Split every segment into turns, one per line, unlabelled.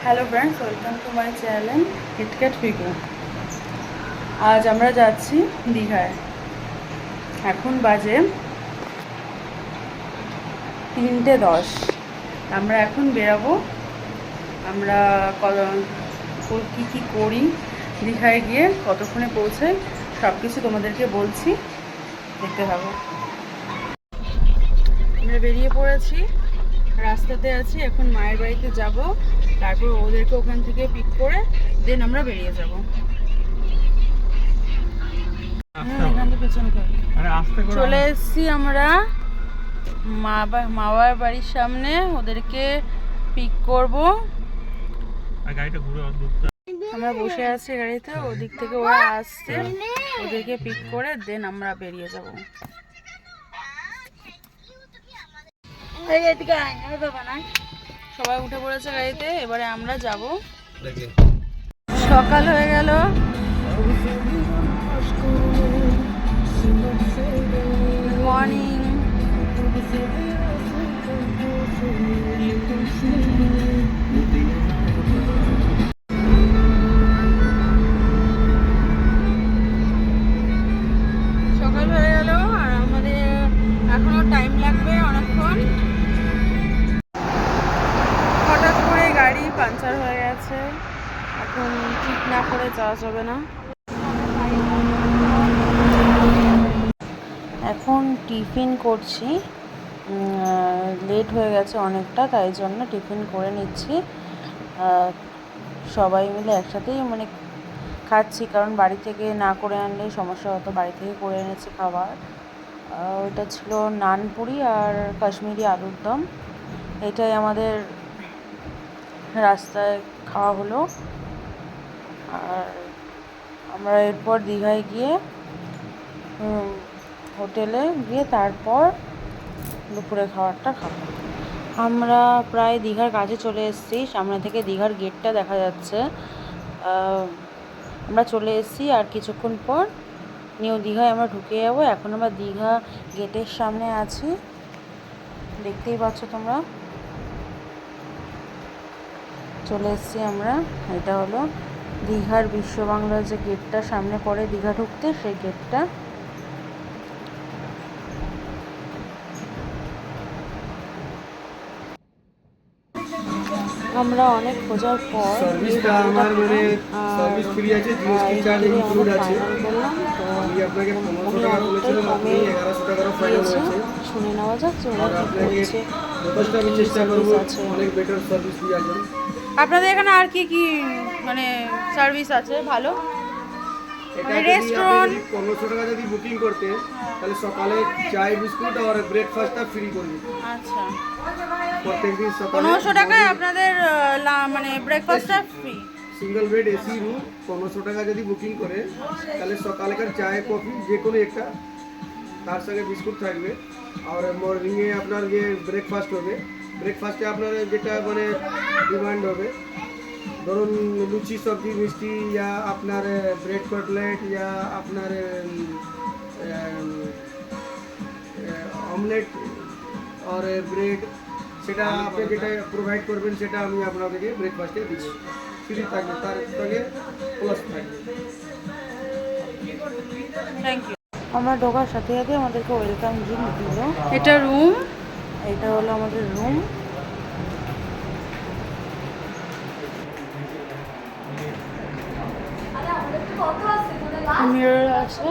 Hello friends, welcome to my channel KitKat ফিগু। আজ আমরা যাচ্ছি দীঘায়। এখন বাজে 3:10। আমরা এখন বেরাবো। আমরা কী কী করি, দীঘায় গিয়ে কতক্ষণে পৌঁছাই, সব কিছু তোমাদেরকে বলছি, দেখতে থাকো। আমরা বেরিয়ে পড়েছি, রাস্তাতে আছি। এখন মায়ের বাড়িতে যাব, তারপর ওদেরকে ওখান থেকে পিক করে দেন আমরা বেরিয়ে যাব। চলে এসছি আমরা মামার বাড়ির সামনে, ওদেরকে পিক করব। আমরা বসে আছি গাড়িতে, ওদিক থেকে ওরা আসছে, ওদেরকে পিক করে দেন আমরা বেরিয়ে যাব। সবাই উঠে পড়েছে গাড়িতে, এবারে আমরা যাব। সকাল হয়ে গেল। মর্নিং। সকাল হয়ে গেল আর আমাদের এখনো টাইম লাগবে অনেকক্ষণ। হঠাৎ করে গাড়ি পাঞ্চার হয়ে গেছে, এখন ঠিক না করে যাওয়া যাবে না। এখন টিফিন করছি, লেট হয়ে গেছে অনেকটা, তাই জন্য টিফিন করে নিচ্ছি। সবাই মিলে একসাথেই খাচ্ছি, কারণ বাড়ি থেকে না করে আনলে সমস্যা হতো। বাড়ি থেকে করে এনেছি খাবার। ওটা ছিল নানপুরি আর কাশ্মীরি আলুর দম। এটাই আমাদের রাস্তায় খাওয়া হলো। আর আমরা এরপর দীঘায় গিয়ে হোটেলে গিয়ে তারপর দুপুরে খাবারটা খাবো। আমরা প্রায় দীঘার কাছে চলে এসেছি, সামনে থেকে দীঘার গেটটা দেখা যাচ্ছে। আমরা চলে এসেছি, আর কিছুক্ষণ পর নিউ দীঘায় আমরা ঢুকে যাবো। এখন আমরা দীঘা গেটের সামনে আছি, দেখতেই পাচ্ছ তোমরা। চলে এসেছি আমরা। এটা হলো দীঘার বিশ্ব বাংলার যে গেটটা সামনে পড়ে দীঘা ঢুকতে, সেই গেটটা। আমরা অনেক খোঁজার পর ফাইনাল করলাম। তো উনি অনেকটাই কমে দিয়েছে। শুনে নেওয়া যাক যে ওরা কী বলছে। আপনাদের এখানে আর কি কি সার্ভিস আছে ভালো? রেস্টুরেন্ট
1500 টাকা যদি বুকিং করতে, তাহলে সকালে চাই বিস্কুট আর ব্রেকফাস্টটা ফ্রি করবে।
আচ্ছা,
প্রত্যেকদিন সকালে
1500 টাকায় আপনাদের ব্রেকফাস্টটা free.
Single bed AC room 1500 টাকা যদি বুকিং করে, তাহলে সকালেকার চায় কফি যে কোনো একটা, তার সঙ্গে বিস্কুট থাকবে। আর মর্নিংয়ে আপনার যে ব্রেকফাস্ট হবে, ব্রেকফাস্টে আপনার যেটা ডিমান্ড হবে, ধরুন লুচি সবজি মিষ্টি, या আপনার ব্রেড কাটলেট, या আপনার অমলেট আর ব্রেড, সেটা আপনি যেটা প্রোভাইড করবেন সেটা আমি আপনাদেরকে ব্রেকফাস্টে দিব, ফ্রি থাকবে, তার সঙ্গে প্লাস থাকবে।
Thank you. আমরা ঢোকার সাথে সাথে আমাদেরকে ওয়েলকাম ড্রিঙ্ক দিল। এটা রুম, এটা হলো আমাদের রুম। মিরর আছে।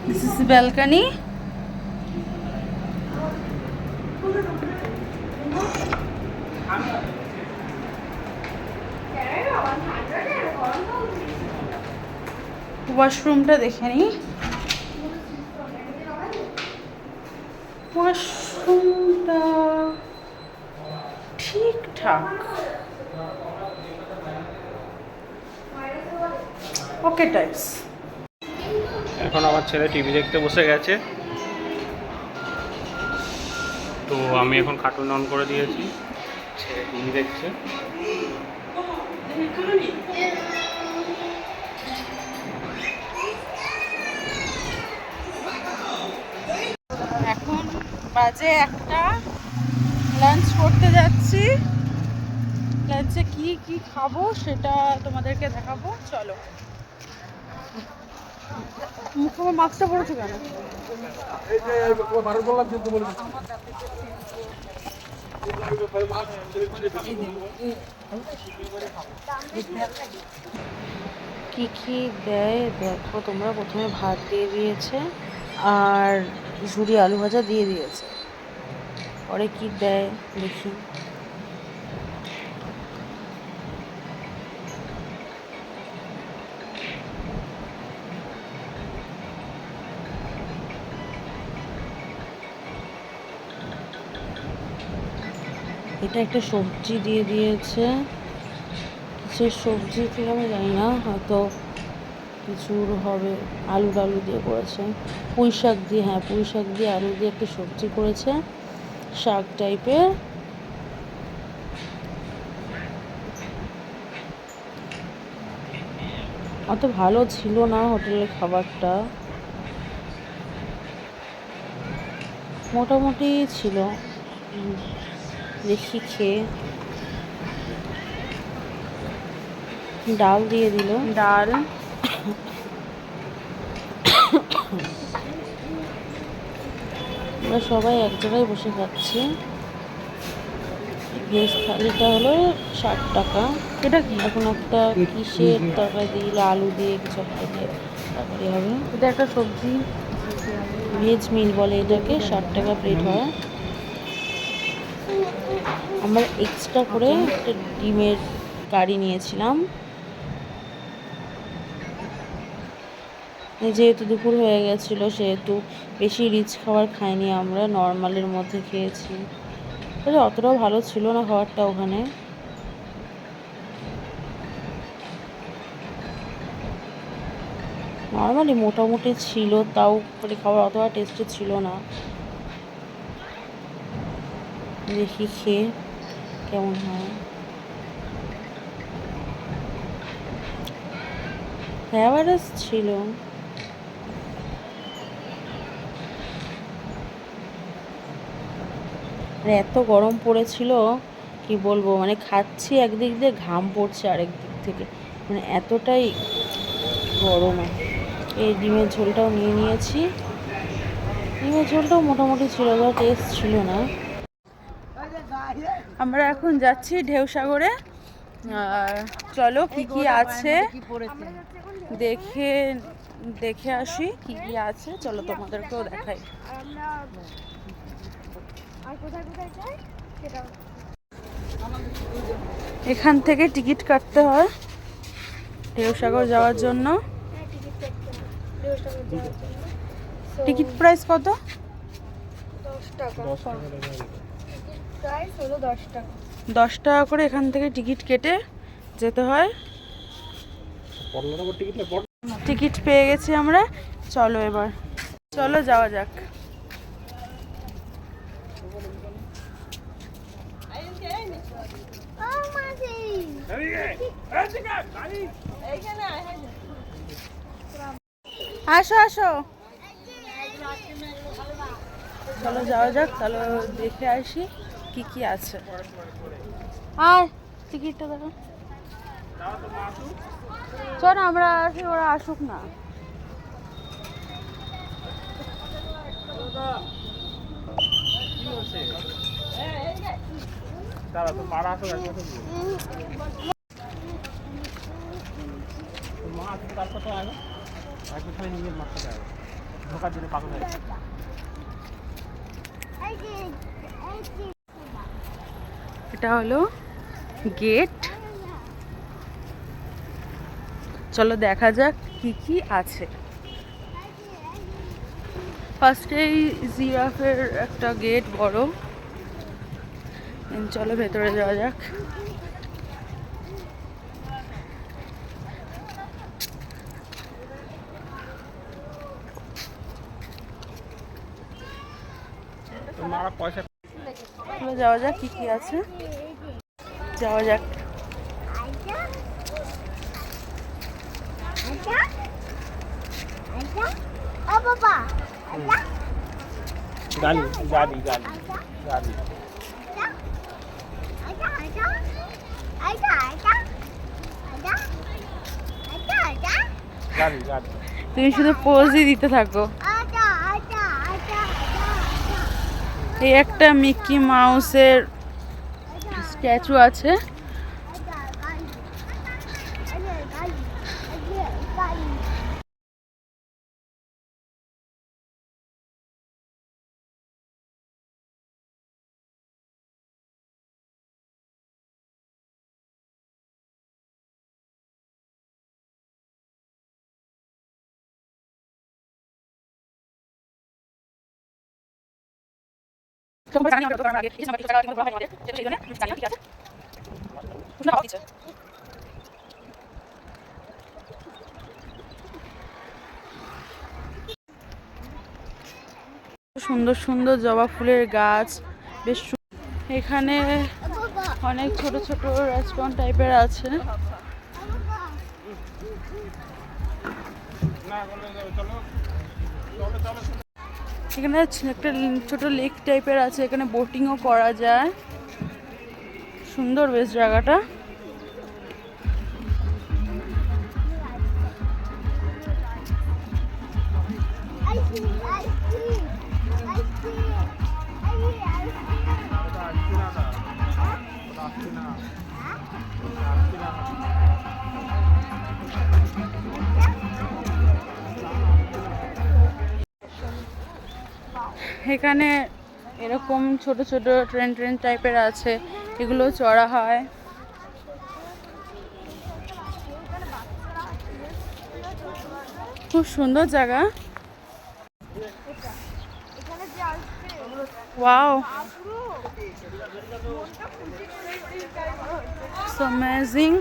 This is balcony. ওয়াশরুমটা দেখে নিই। ওয়াশরুমটা ঠিকঠাক, ওকে টাইপস।
এখন আমার ছেলে টিভি দেখতে বসে গেছে, তো আমি এখন কার্টুন অন করে দিয়েছি, ছেলে টিভি দেখছে।
এখন বাজে 1টা, লাঞ্চ করতে যাচ্ছি। লাঞ্চে কি কি খাবো সেটা তোমাদেরকে দেখাবো, চলো। মুখে আমার মাস্কটা পড়েছে কেন? কি কি দেয় দেখো তোমরা। প্রথমে ভাত দিয়ে দিয়েছে আর ঝুরি আলু ভাজা দিয়ে দিয়েছে। পরে কি দেয় দেখি। এটা একটা সবজি দিয়ে দিয়েছে, সে সবজি থেকে আমি জানি না, হয়তো কিছুর হবে। আলু টালু দিয়ে করেছে, পুঁই শাক দিয়ে, হ্যাঁ পুঁই শাক দিয়ে আলু দিয়ে একটা সবজি করেছে, শাক টাইপের। অত ভালো ছিল না হোটেলের খাবারটা, মোটামুটি ছিল। দেখি খেয়ে। ডাল দিয়ে দিল, ডাল। আমরা সবাই এক জায়গায় বসে খাচ্ছি। ভেজ থালিটা হলো 60 টাকা। এটা কি এখন একটা কিসের তরকারি দিল, আলু দিয়ে কিছু একটা দিয়ে তরকারি হবে। এটা একটা সবজি, ভেজ মিল বলে এটাকে, 60 টাকা প্লেট হয়। আমরা এক্সট্রা করে একটা ডিমের কারি নিয়েছিলাম, যেহেতু দুপুর হয়ে গেছিলো সেহেতু বেশি রিচ খাবার খাইনি, আমরা নর্মালের মধ্যে খেয়েছি। তবে অতটাও ভালো ছিল না খাবারটা ওখানে। নর্মালি মোটামুটি ছিল, তাও মানে খাবার অতটা টেস্টি ছিল না। দেখি খেয়ে কেমন হয়। অ্যাভারেজ ছিল। মানে এত গরম পড়েছিল কি বলবো, মানে খাচ্ছি একদিক দিয়ে ঘাম পড়ছে আরেক দিক থেকে, মানে এতটাই গরম। এই ডিমের ঝোলটাও নিয়ে নিয়েছি, ডিমের ঝোলটাও মোটামুটি ছিল, বা টেস্ট ছিল না। আমরা এখন যাচ্ছি ঢেউসাগরে, চলো কি কি আছে দেখে দেখে আসি, কি কি আছে চলো তোমাদেরকেও দেখাই। এখান থেকে টিকিট কাটতে হয় ঢেউসাগর যাওয়ার জন্য। টিকিট প্রাইস কত? 10 টাকা করে এখান থেকে টিকিট কেটে যেতে হয়। টিকিট পেয়ে গেছি আমরা, চলো এবার চলো যাওয়া যাক। আসো আসো, চলো যাওয়া যাক, চলো দেখে আসি কি কি আছে। আর টিকিটটা দেখো, চল আমরা আসি, ওরা আসুক না। এটা হলো গেট, চলো দেখা যাক কি কি আছে। ফার্স্টেই জিরাফের একটা গেট বড়, চলো ভেতরে যাওয়া যাক। যাওয়া যাক কি কি আছে, যাওয়া যাক। তুমি শুধু পোজই দিতে থাকো। এই একটা মিকি মাউসের স্ট্যাচু আছে। সুন্দর সুন্দর জবা ফুলের গাছ, বেশ এখানে অনেক ছোট ছোট রেস্টুরেন্ট টাইপের আছে। এখানে একটা ছোট লেক টাইপের আছে, এখানে বোটিংও করা যায়। সুন্দর বেশ জায়গাটা। এখানে এরকম ছোট ছোট ট্রেন টাইপের আছে, এগুলো চড়া হয়। খুব সুন্দর জায়গা। Wow, so amazing.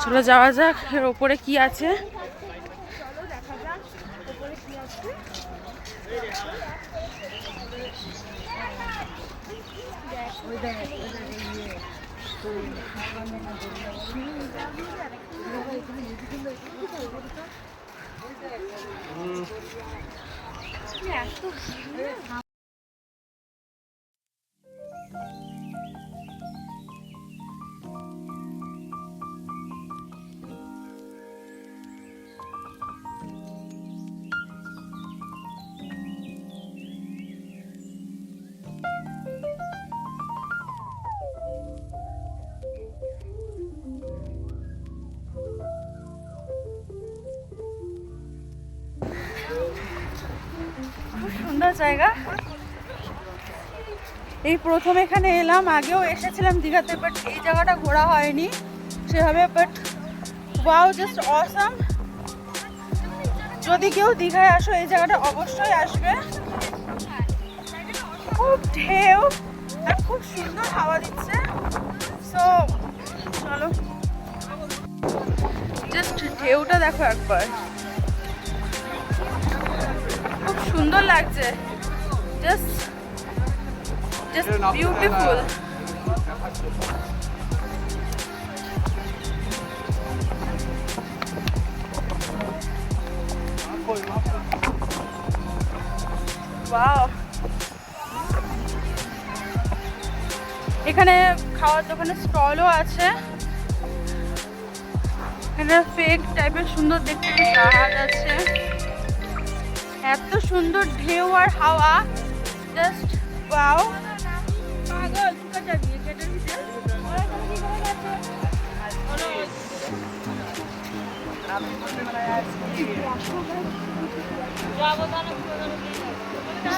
চলো যাওয়া যাক, এর ওপরে কি আছে। খুব সুন্দর জায়গা। এই প্রথম এখানে এলাম, আগেও এসেছিলাম দীঘাতে, বাট এই জায়গাটা ঘোরা হয়নি সেভাবে। But wow, just awesome. যদি কেউ দীঘায় আসো এই জায়গাটা অবশ্যই আসবে। খুব ঢেউ আর খুব সুন্দর হাওয়া দিচ্ছে। সো চলো, জাস্ট ঢেউটা দেখো একবার, খুব সুন্দর লাগছে। Just beautiful. ওয়াও, এখানে খাওয়ার দোকানের স্টলও আছে। এখানে ফেক টাইপের সুন্দর দেখতে জাহাজ আছে। এত সুন্দর ঢেউ আর হাওয়া, just wow.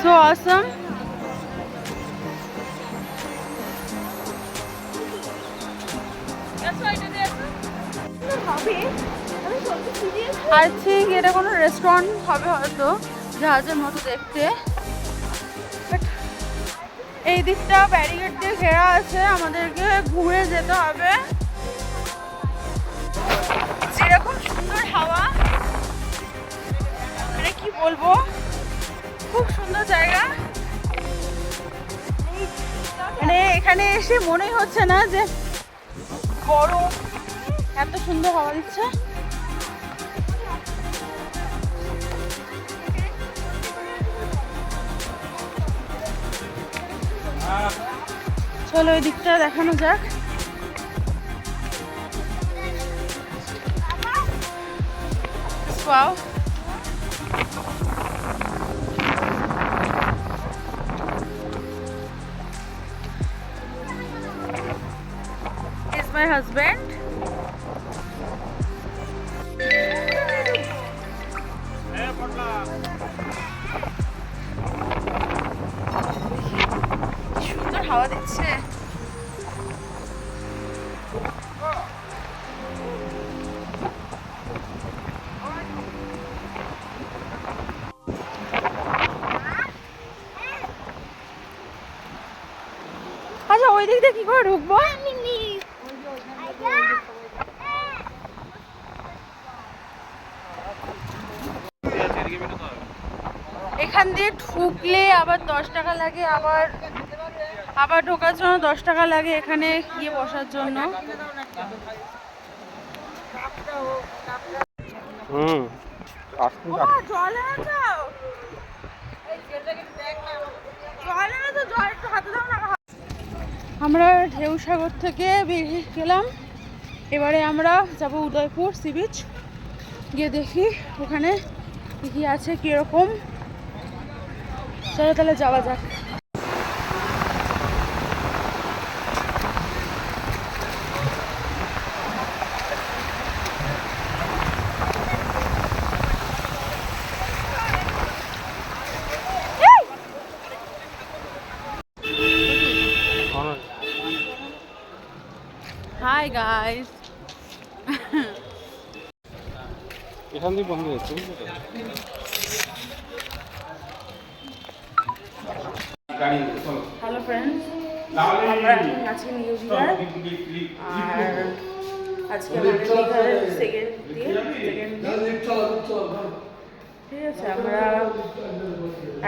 So awesome. I think এটা কোনো রেস্টুরেন্ট হবে হয়তো, জাহাজের মতো দেখতে। বাট এই দিকটা ব্যারিকেড দিয়ে ঘেরা আছে, আমাদেরকে ঘুরে যেতে হবে। যেরকম সুন্দর হাওয়া, মানে কি বলবো, খুব সুন্দর জায়গা। মানে এখানে এসে মনেই হচ্ছে না যে গরম, এত সুন্দর হাওয়া দিচ্ছে। চলো ওই দিকটা দেখানো যাক। পাও। Is my husband. সুন্দর হাওয়া দিচ্ছে। আচ্ছা ওই দিক দিয়ে কি করে ঢুকবো? এখান দিয়ে ঢুকলে আবার 10 টাকা লাগে, আবার আবার ঢোকার জন্য 10 টাকা লাগে এখানে গিয়ে বসার জন্য। ও, জল এনে দাও। জল এনে দাও, জল একটু হাতে দাও না। আমরা ঢেউসাগর থেকে বেরিয়ে গেলাম, এবারে আমরা যাব উদয়পুর সি বিচ, গিয়ে দেখি ওখানে কি আছে কিরকম। চলো তাহলে যাওয়া যাক। Hi guys.
এখান দিয়ে বন্ধ হচ্ছে,
হ্যালো ফ্রেন্ডস, আমরা এখন আছি নিউ দীঘায়। আর আজকে আমাদের দীঘার সেকেন্ড ডে। ঠিক আছে, আমরা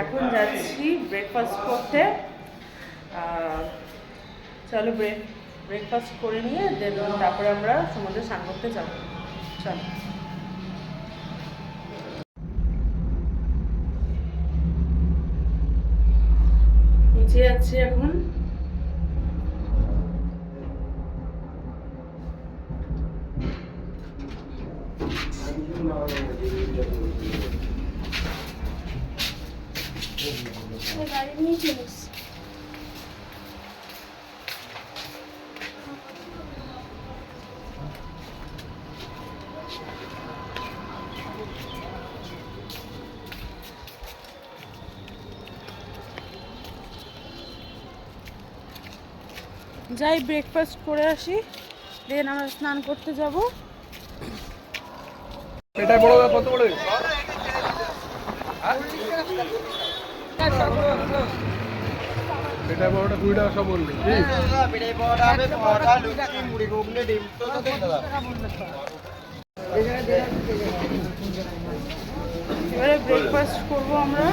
এখন যাচ্ছি ব্রেকফাস্ট করতে। চলো ব্রেকফাস্ট করে নিয়ে দেন তারপরে আমরা সমুদ্রে স্নান করতে যাবো। চলো। নিচে যাচ্ছি এখন। গাড়ি নিয়ে চলে এসছি। যাই ব্রেকফাস্ট করে আসি, দেন আমরা স্নান করতে যাব।
এটা বড় কত বড়? এটা বড়টা 20 টাকা সব বললি। এটা বড়টা হবে পরোটা, লুচি, মুড়ি, ঘুগনি, ডিম তো দেন দাদা।
এবারে ব্রেকফাস্ট করব আমরা।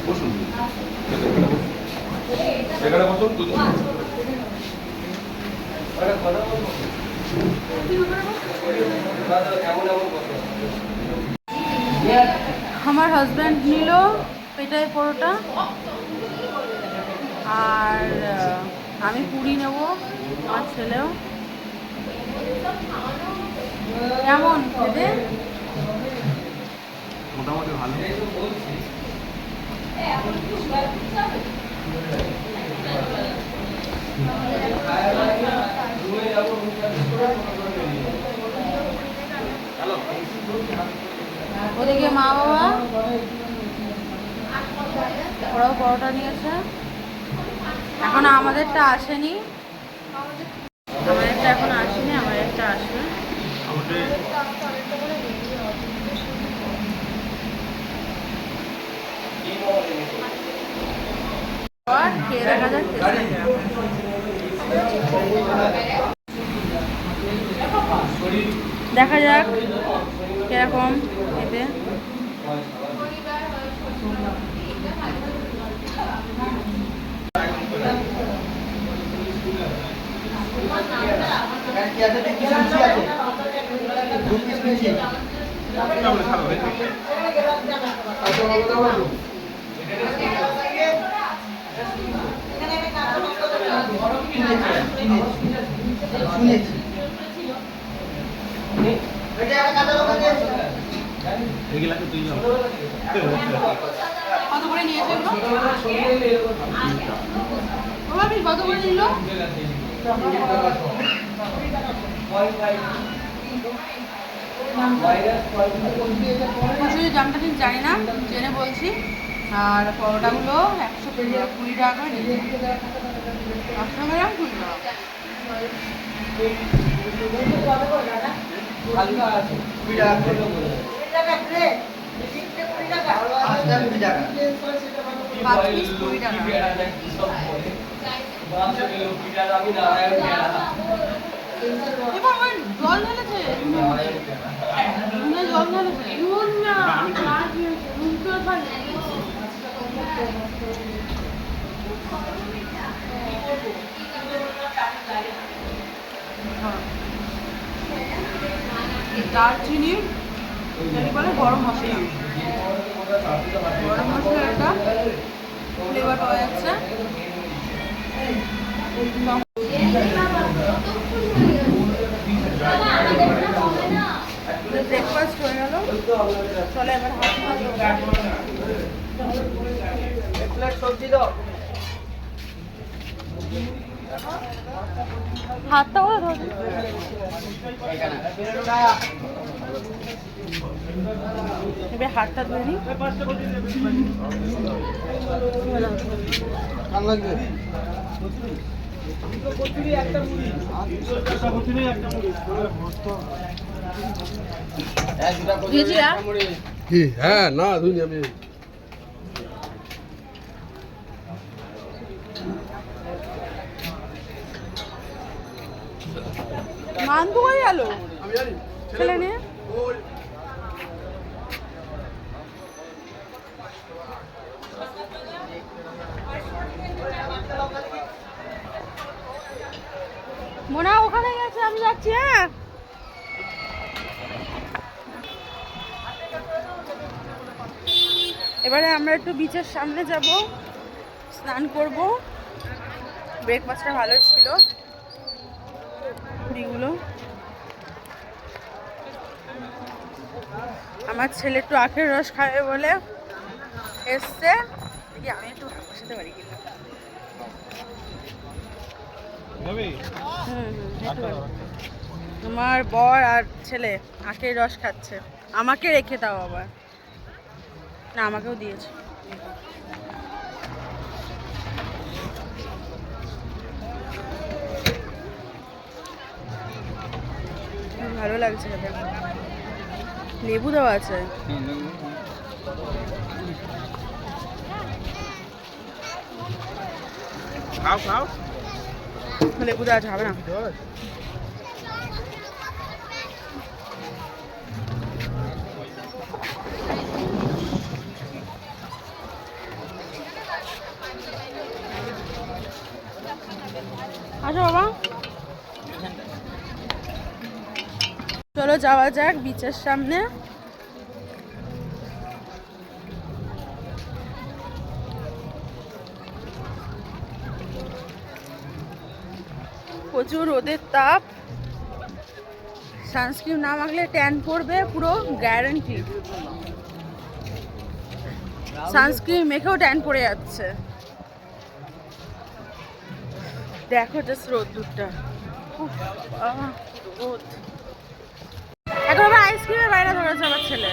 বসুন, এখানে বসুন।
আমার হাজব্যান্ড নিল পেটাই পরোটা, আর আমি পুরি নেব, আমার ছেলেও। কেমন খেতে?
মোটামুটি ভালো।
ওদিকে মা বাবা ওরাও পরোটা নিয়েছে। এখন আমাদেরটা আসেনি, আমাদেরটা এখন আসেনি, আমাদেরটা আসবে। আর খেয়ে দেখা যাক দেখা যাক কিরকম খেতে।
কত করে নিয়েছে কত করে নিল? দামটা ঠিক জানি না, জেনে বলছি। আর পরোটাগুলো 120 টাকা করে নিয়েছে। 100 গ্রাম 20 টাকা। 5 পিস 20 টাকা। এবার আমার জল ঢেলেছে, জল ঢেলেছে। নুন না, নুন তো দারচিনি, বলে গরম মশলা, গরম মশলা একটা ফ্লেভার পাওয়া যাচ্ছে। ব্রেকফাস্ট হয়ে গেল, চলে এবার হাতটা করে ধরে এবার হাতটা ধরে নি।
কি? হ্যাঁ, না ধুইনি আমি।
মান্তু কই গেল ছেলে নিয়ে? মোনা ওখানে গেছে, আমি যাচ্ছি। হ্যাঁ, এবারে আমরা একটু বিচের সামনে যাব, স্নান করব। ব্রেকফাস্টটা ভালো ছিল, পুরিগুলো। আমার ছেলে একটু আখের রস খাবে বলে এসছে, দেখি আমি একটু বসাতে পারি কিনা। আমার বর আর ছেলে আখের রস খাচ্ছে, আমাকে রেখে দাও আবার। না, আমাকেও দিয়েছে। ভালো লাগছে খেতে। লেবু দেওয়া আছে।
খাও খাও।
লেবু দেওয়া আছে, হবে না। আসো বাবা, চলো যাওয়া যাক বিচের সামনে। প্রচুর রোদের তাপ, সানস্ক্রিন না মাখলে ট্যান পড়বে পুরো গ্যারান্টি। সানস্ক্রিন মেখেও ট্যান পড়ে যাচ্ছে। দেখো জাস্ট রোদ্দুরটা, রোদ। এখন আবার আইসক্রিমের বাইরে ধরেছে আমার ছেলে।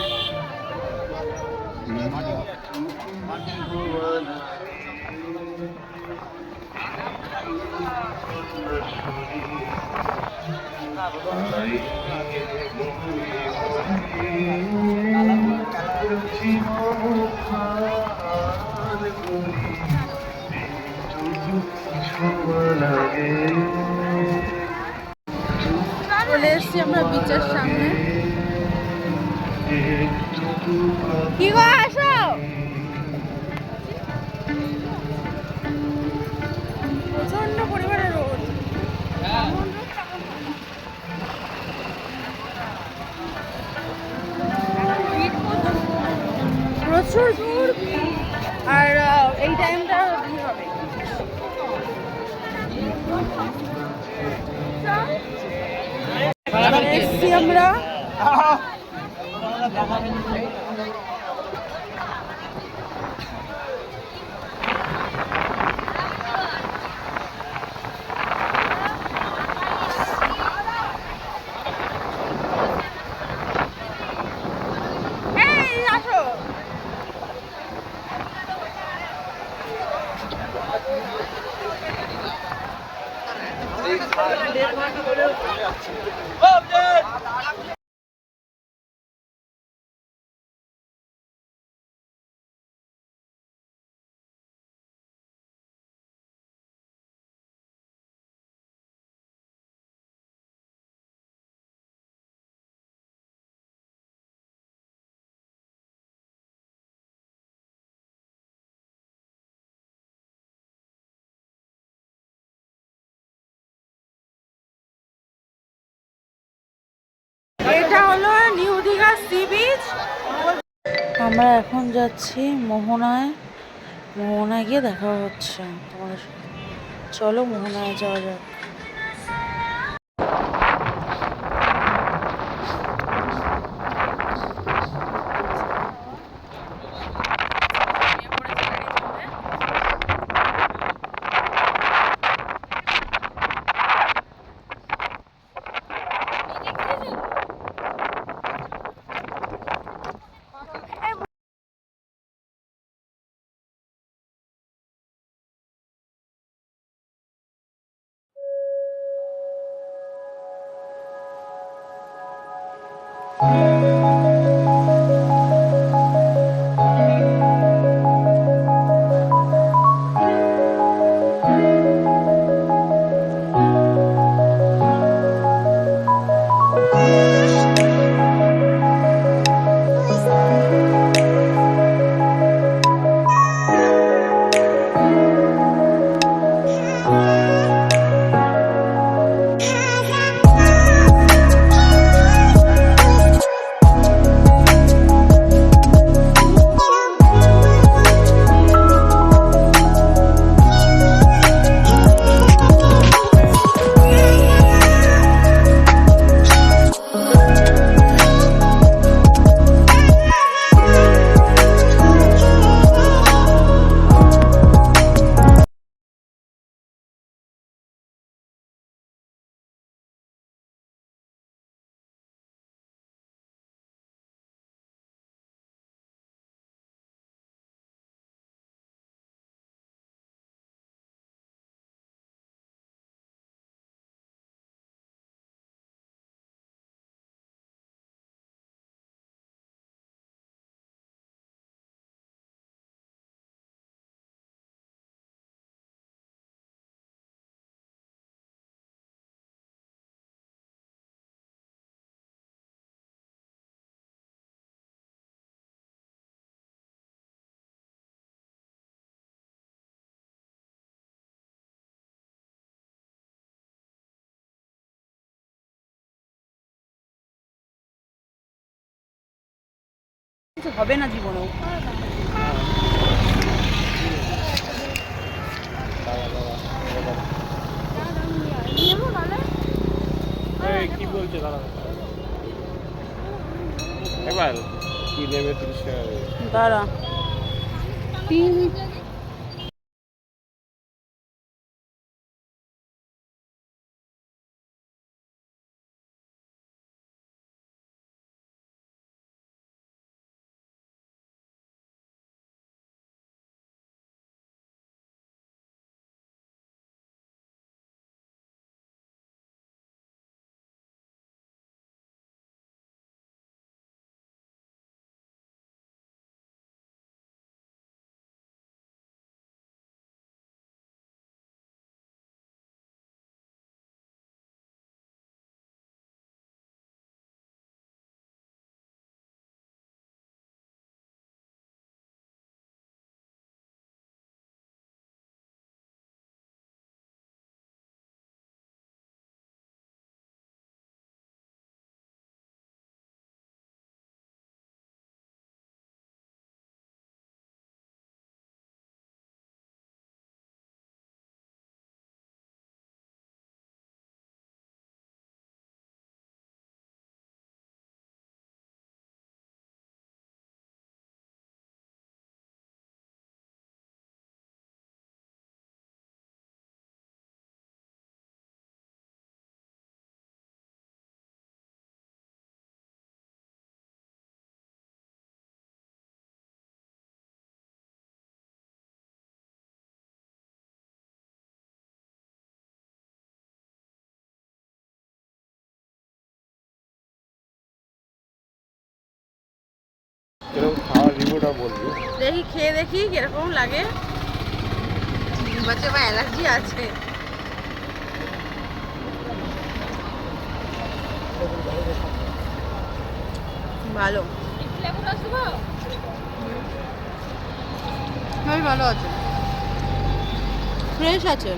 চলে এসছি আমরা বিচের সামনে। কি গো, আসো। প্রচন্ড পরিমাণে রোদ। প্রচুর দূর, আর এই টাইমটা ভিড় হবে। আমরা। এই আসো। এটা হলো নিউ দীঘা সি বিচ।
আমরা এখন যাচ্ছি মোহনায়। মোহনায় গিয়ে দেখা হচ্ছে তোমাদের সাথে। চলো মোহনায় যাওয়া যাক।
কিছু হবে না জীবনেও।
কি বলছে দাদা? এবার কি নেবে 30 টাকা দিয়ে?
দাঁড়া।
3
এরকম খাওয়ার রিভিউটা বলবি।
দেখি খেয়ে দেখি কিরকম লাগে। বাচ্চা বা অ্যালার্জি আছে। ভালো, বেশ ভালো আছে, ফ্রেশ আছে।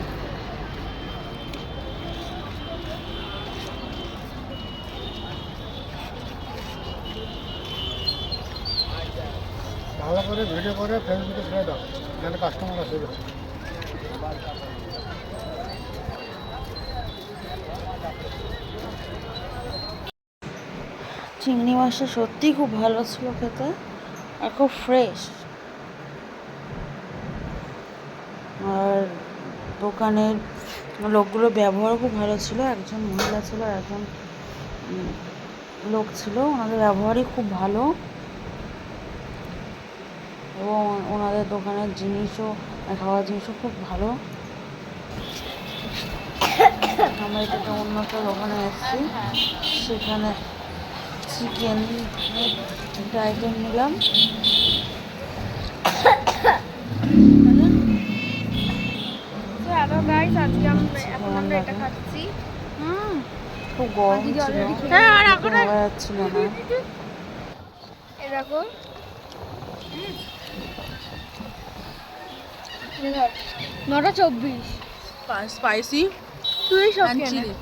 ভালো করে ভিডিও করে ফেসবুকে ছেড়ে দাও, যেন কাস্টমার আসবে।
চিংড়ি মাছটা সত্যিই খুব ভালো ছিল খেতে আর খুব ফ্রেশ। আর দোকানের লোকগুলোর ব্যবহারও খুব ভালো ছিল। একজন মহিলা ছিল আর একজন লোক ছিল, ওনাদের ব্যবহারই খুব ভালো এবং ওনাদের দোকানের জিনিসও খাওয়ার জিনিসও খুব ভালো। আমরা এটা অন্য একটা দোকানে এসেছি, সেখানে চিকেন একটা আইটেম নিলাম। খুব গরম ছিল, খাওয়া যাচ্ছিল না।
এরকম 9:24
স্পাইসি
তুই সব
and
খেয়ে নে।
chili।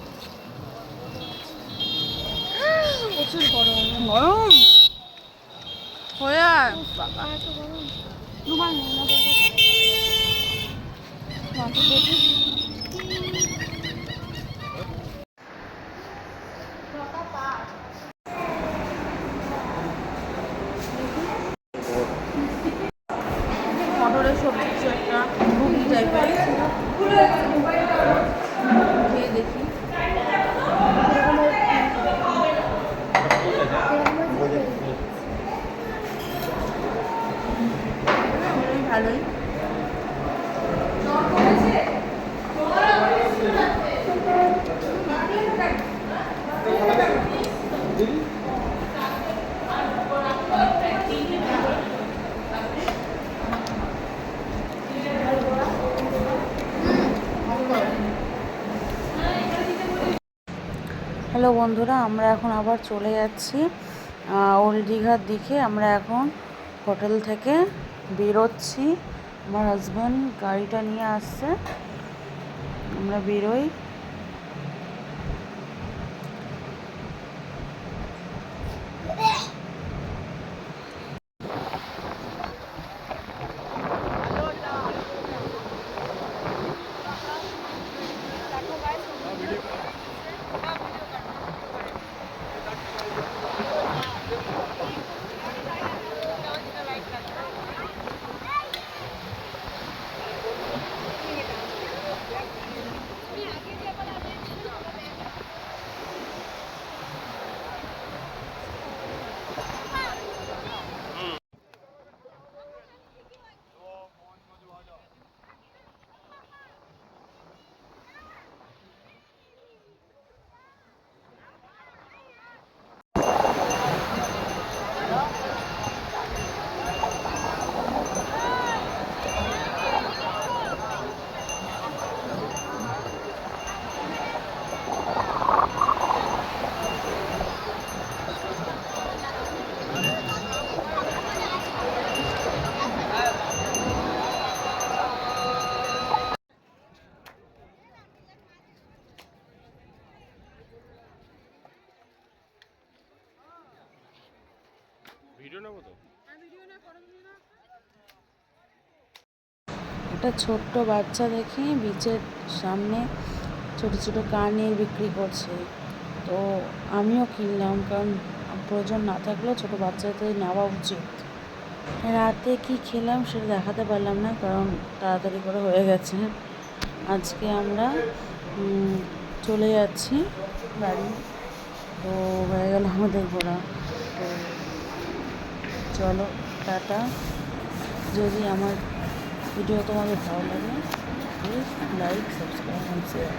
প্রচুর গরম
গরম হয়ে আর
বাবা, এত গরম রুমাল নেই না তো। মাথা দেখি
মটরের সবজি কিছু একটা ঘুগনি টাইপের, খেয়ে দেখি। ভালোই।
হ্যালো বন্ধুরা, আমরা এখন আবার চলে যাচ্ছি ওল্ড দীঘার দিকে। আমরা এখন হোটেল থেকে বেরোচ্ছি, আমার হাজব্যান্ড গাড়িটা নিয়ে আসছে, আমরা বেরোই।
ভিডিও নেবো তো।
একটা ছোট্ট বাচ্চা দেখি বিচের সামনে ছোট ছোট কানের বিক্রি করছে, তো আমিও কিনলাম, কারণ প্রয়োজন না থাকলেও ছোট বাচ্চাদের নেওয়া উচিত। রাতে কি খেলাম সেটা দেখাতে পারলাম না, কারণ তাড়াতাড়ি করে হয়ে গেছে। আজকে আমরা চলে যাচ্ছি বাড়ি, তো হয়ে গেল আমাদের ঘোরা। তো চলো, টাটা। যদি আমার ভিডিও তোমাদের ভালো লাগে please like, subscribe and share.